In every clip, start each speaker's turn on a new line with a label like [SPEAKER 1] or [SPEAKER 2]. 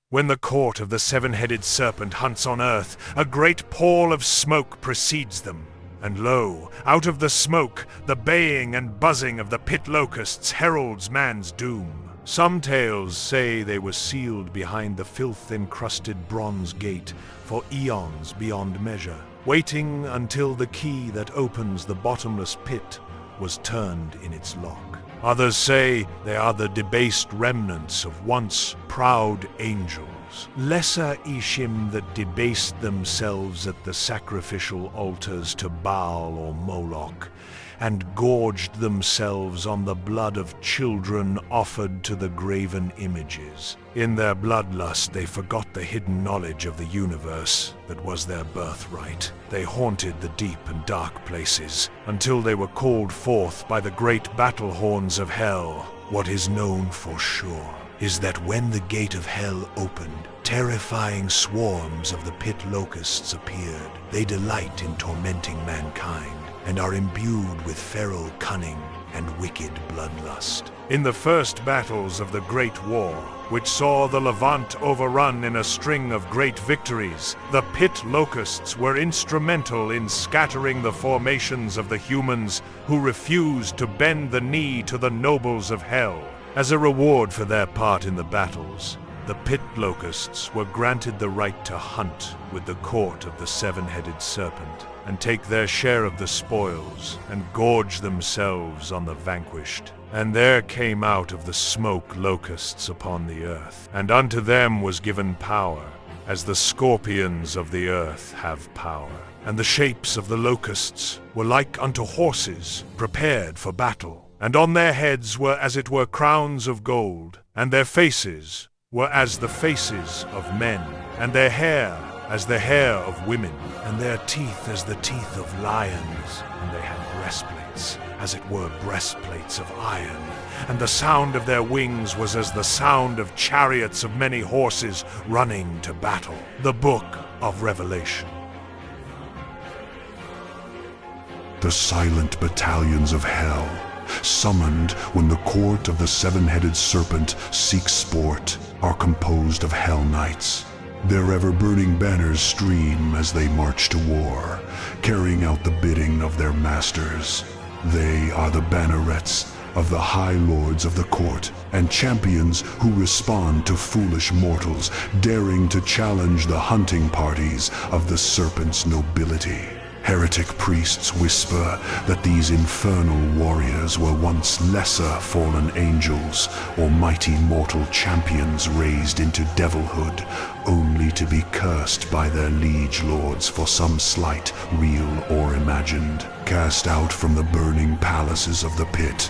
[SPEAKER 1] When the court of the seven-headed serpent hunts on earth, a great pall of smoke precedes them. And lo, out of the smoke, the baying and buzzing of the pit locusts heralds man's doom. Some tales say they were sealed behind the filth-encrusted bronze gate for eons beyond measure, waiting until the key that opens the bottomless pit was turned in its lock. Others say they are the debased remnants of once proud angels, lesser Ishim that debased themselves at the sacrificial altars to Baal or Moloch, and gorged themselves on the blood of children offered to the graven images. In their bloodlust they forgot the hidden knowledge of the universe that was their birthright. They haunted the deep and dark places until they were called forth by the great battle horns of hell. What is known for sure is that when the gate of hell opened, terrifying swarms of the pit locusts appeared. They delight in tormenting mankind and are imbued with feral cunning and wicked bloodlust. In the first battles of the Great War, which saw the Levant overrun in a string of great victories, the pit locusts were instrumental in scattering the formations of the humans who refused to bend the knee to the nobles of hell. As a reward for their part in the battles, the pit locusts were granted the right to hunt with the court of the seven-headed serpent, and take their share of the spoils, and gorge themselves on the vanquished. And there came out of the smoke locusts upon the earth, and unto them was given power, as the scorpions of the earth have power. And the shapes of the locusts were like unto horses, prepared for battle. And on their heads were as it were crowns of gold, and their faces were as the faces of men, and their hair as the hair of women, and their teeth as the teeth of lions, and they had breastplates, as it were breastplates of iron, and the sound of their wings was as the sound of chariots of many horses running to battle. The Book of Revelation.
[SPEAKER 2] The silent battalions of hell, summoned when the court of the seven-headed serpent seeks sport, are composed of hell knights. Their ever-burning banners stream as they march to war, carrying out the bidding of their masters. They are the bannerets of the high lords of the court, and champions who respond to foolish mortals daring to challenge the hunting parties of the serpent's nobility. Heretic priests whisper that these infernal warriors were once lesser fallen angels or mighty mortal champions raised into devilhood, only to be cursed by their liege lords for some slight, real or imagined. Cast out from the burning palaces of the pit,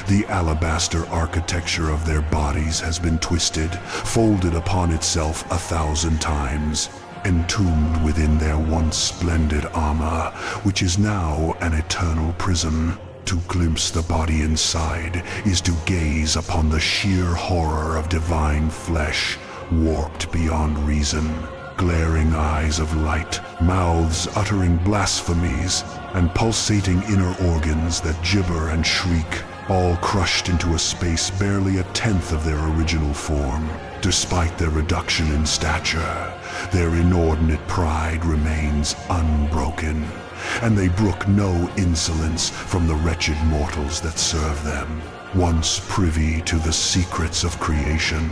[SPEAKER 2] the alabaster architecture of their bodies has been twisted, folded upon itself 1,000 times. Entombed within their once splendid armor, which is now an eternal prison. To glimpse the body inside is to gaze upon the sheer horror of divine flesh, warped beyond reason. Glaring eyes of light, mouths uttering blasphemies, and pulsating inner organs that gibber and shriek, all crushed into a space barely 1/10 of their original form. Despite their reduction in stature, their inordinate pride remains unbroken, and they brook no insolence from the wretched mortals that serve them. Once privy to the secrets of creation,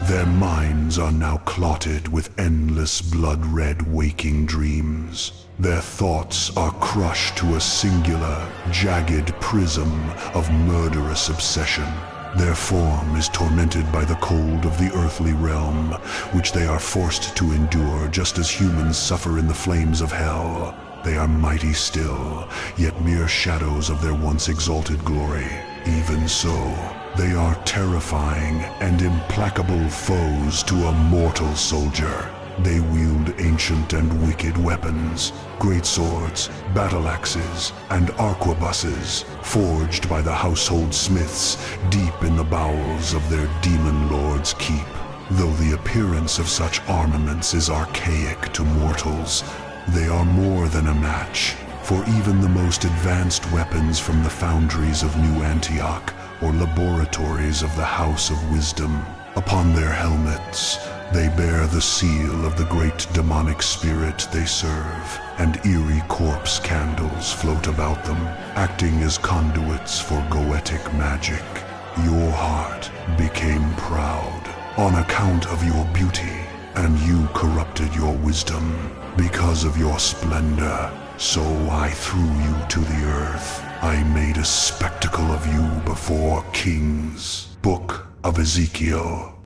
[SPEAKER 2] their minds are now clotted with endless blood-red waking dreams. Their thoughts are crushed to a singular, jagged prism of murderous obsession. Their form is tormented by the cold of the earthly realm, which they are forced to endure just as humans suffer in the flames of hell. They are mighty still, yet mere shadows of their once exalted glory. Even so, they are terrifying and implacable foes to a mortal soldier. They wield ancient and wicked weapons, great swords, battle axes, and arquebuses, forged by the household smiths deep in the bowels of their demon lord's keep. Though the appearance of such armaments is archaic to mortals, they are more than a match for even the most advanced weapons from the foundries of New Antioch or laboratories of the House of Wisdom. Upon their helmets They bear the seal of the great demonic spirit they serve, and eerie corpse candles float about them, acting as conduits for goetic magic. Your heart became proud on account of your beauty, and you corrupted your wisdom because of your splendor. So I threw you to the earth. I made a spectacle of you before kings. Book of Ezekiel.